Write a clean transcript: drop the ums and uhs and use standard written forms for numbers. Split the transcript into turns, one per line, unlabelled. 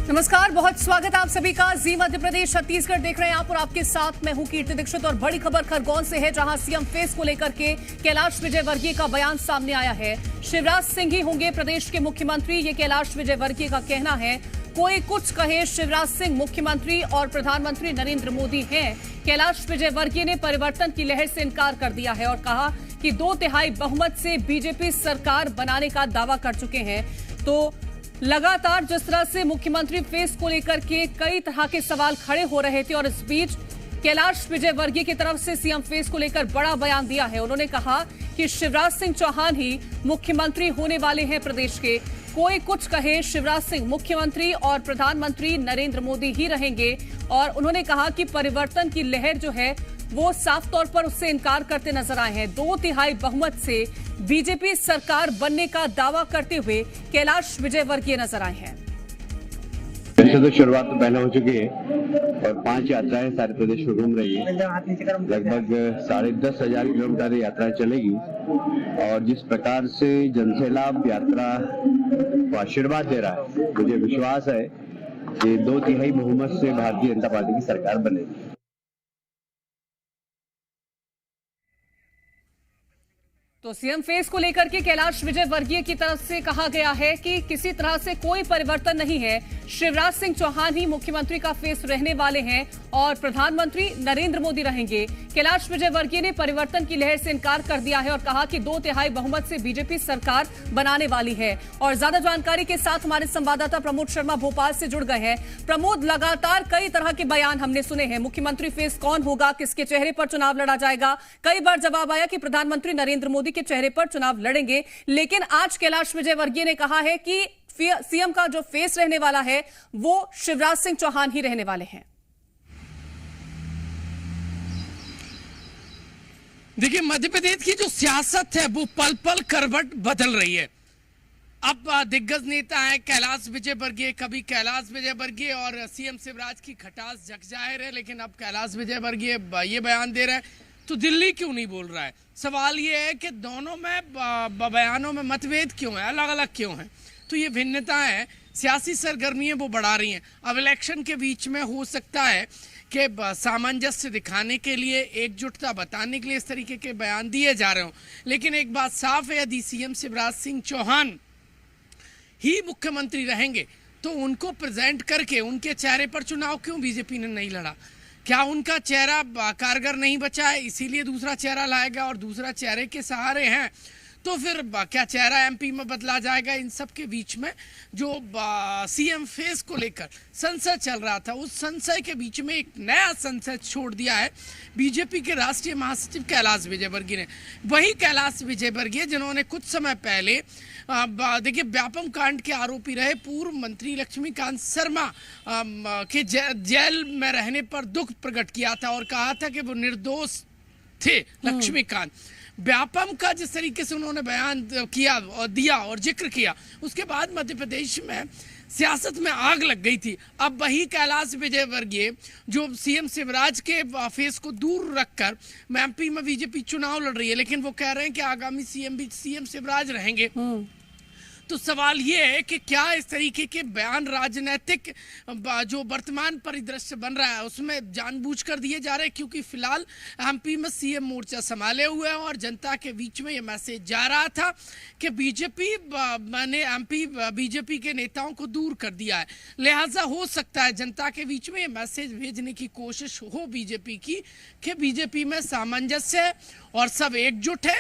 नमस्कार, बहुत स्वागत है आप सभी का। जी मध्य प्रदेश छत्तीसगढ़ देख रहे हैं आप और आपके साथ मैं हूं कीर्ति दीक्षित। और बड़ी खबर खरगोन से है, जहां सीएम फेस को लेकर के कैलाश विजयवर्गीय का बयान सामने आया है। शिवराज सिंह ही होंगे प्रदेश के मुख्यमंत्री, ये कैलाश विजयवर्गीय का कहना है। कोई कुछ कहे, शिवराज सिंह मुख्यमंत्री और प्रधानमंत्री नरेंद्र मोदी हैं। कैलाश विजयवर्गीय ने परिवर्तन की लहर से इनकार कर दिया है और कहा कि 2/3 बहुमत से बीजेपी सरकार बनाने का दावा कर चुके हैं। तो लगातार जिस तरह से मुख्यमंत्री फेस को लेकर के कई तरह के सवाल खड़े हो रहे थे और इस बीच कैलाश विजयवर्गीय की तरफ से सीएम फेस को लेकर बड़ा बयान दिया है। उन्होंने कहा कि शिवराज सिंह चौहान ही मुख्यमंत्री होने वाले हैं प्रदेश के। कोई कुछ कहे, शिवराज सिंह मुख्यमंत्री और प्रधानमंत्री नरेंद्र मोदी ही रहेंगे। और उन्होंने कहा कि परिवर्तन की लहर जो है वो साफ तौर पर उससे इनकार करते नजर आए हैं। 2/3 बहुमत से बीजेपी सरकार बनने का दावा करते हुए कैलाश विजयवर्गीय नजर आए हैं।
वैसे तो शुरुआत तो पहले हो चुकी है और 5 यात्राएं सारे प्रदेश में घूम रही है। लगभग 10,500 किलोमीटर यात्रा चलेगी और जिस प्रकार से जनसैलाब यात्रा को आशीर्वाद दे रहा है, मुझे विश्वास है कि 2/3 बहुमत से भारतीय जनता पार्टी की सरकार बनेगी।
तो सीएम फेस को लेकर के कैलाश विजयवर्गीय की तरफ से कहा गया है कि किसी तरह से कोई परिवर्तन नहीं है। शिवराज सिंह चौहान ही मुख्यमंत्री का फेस रहने वाले हैं और प्रधानमंत्री नरेंद्र मोदी रहेंगे। कैलाश विजयवर्गीय ने परिवर्तन की लहर से इनकार कर दिया है और कहा कि 2/3 बहुमत से बीजेपी सरकार बनाने वाली है। और ज्यादा जानकारी के साथ हमारे संवाददाता प्रमोद शर्मा भोपाल से जुड़ गए हैं। प्रमोद, लगातार कई तरह के बयान हमने सुने हैं। मुख्यमंत्री फेस कौन होगा, किसके चेहरे पर चुनाव लड़ा जाएगा। कई बार जवाब आया कि प्रधानमंत्री नरेंद्र मोदी के चेहरे पर चुनाव लड़ेंगे, लेकिन आज कैलाश विजयवर्गीय ने कहा है कि सीएम का जो फेस रहने वाला है वो शिवराज सिंह चौहान ही रहने वाले हैं।
देखिए, मध्य प्रदेश की जो सियासत है वो पल पल करवट बदल रही है। अब दिग्गज नेता है कैलाश विजयवर्गीय, कभी कैलाश विजयवर्गीय और सीएम शिवराज की खटास जग जाहिर है, लेकिन अब कैलाश विजयवर्गीय ये बयान दे रहा है तो दिल्ली क्यों नहीं बोल रहा है। सवाल ये है कि दोनों में बयानों में मतभेद क्यों है, अलग अलग क्यों है। तो ये भिन्नताएं सियासी सरगर्मियां वो बढ़ा रही हैं। अब इलेक्शन के बीच में हो सकता है कि सामंजस्य दिखाने के लिए, एकजुटता बताने के लिए इस तरीके के बयान दिए जा रहे हों, लेकिन एक बात साफ है, यदि सीएम शिवराज सिंह चौहान ही मुख्यमंत्री रहेंगे तो उनको प्रेजेंट करके उनके चेहरे पर चुनाव क्यों बीजेपी ने नहीं लड़ा। क्या उनका चेहरा कारगर नहीं बचा है इसीलिए दूसरा चेहरा लाएगा और दूसरा चेहरे के सहारे हैं तो फिर क्या चेहरा एमपी में बदला जाएगा। इन सब के बीच में जो सीएम फेस को लेकर संशय चल रहा था, उस संशय के बीच में एक नया संशय छोड़ दिया है बीजेपी के राष्ट्रीय महासचिव कैलाश विजयवर्गीय ने। वही कैलाश विजयवर्गीय जिन्होंने कुछ समय पहले देखिए व्यापम कांड के आरोपी रहे पूर्व मंत्री लक्ष्मीकांत शर्मा के जेल में रहने पर दुख प्रकट किया था और कहा था कि वो निर्दोष थे। लक्ष्मीकांत व्यापम का जिस तरीके से उन्होंने बयान किया और दिया और जिक्र किया, उसके बाद मध्य प्रदेश में सियासत में आग लग गई थी। अब वही कैलाश विजयवर्गीय जो सीएम शिवराज के फेस को दूर रखकर एमपी में बीजेपी चुनाव लड़ रही है, लेकिन वो कह रहे हैं कि आगामी सीएम भी सीएम शिवराज रहेंगे। तो सवाल ये है कि क्या इस तरीके के बयान राजनीतिक जो वर्तमान परिदृश्य बन रहा है उसमें जानबूझकर दिए जा रहे हैं, क्योंकि फिलहाल एमपी में सीएम मोर्चा संभाले हुए हैं और जनता के बीच में ये मैसेज जा रहा था कि बीजेपी ने एमपी बीजेपी के नेताओं को दूर कर दिया है। लिहाजा हो सकता है जनता के बीच में ये मैसेज भेजने की कोशिश हो बीजेपी की कि बीजेपी में सामंजस्य है और सब एकजुट है।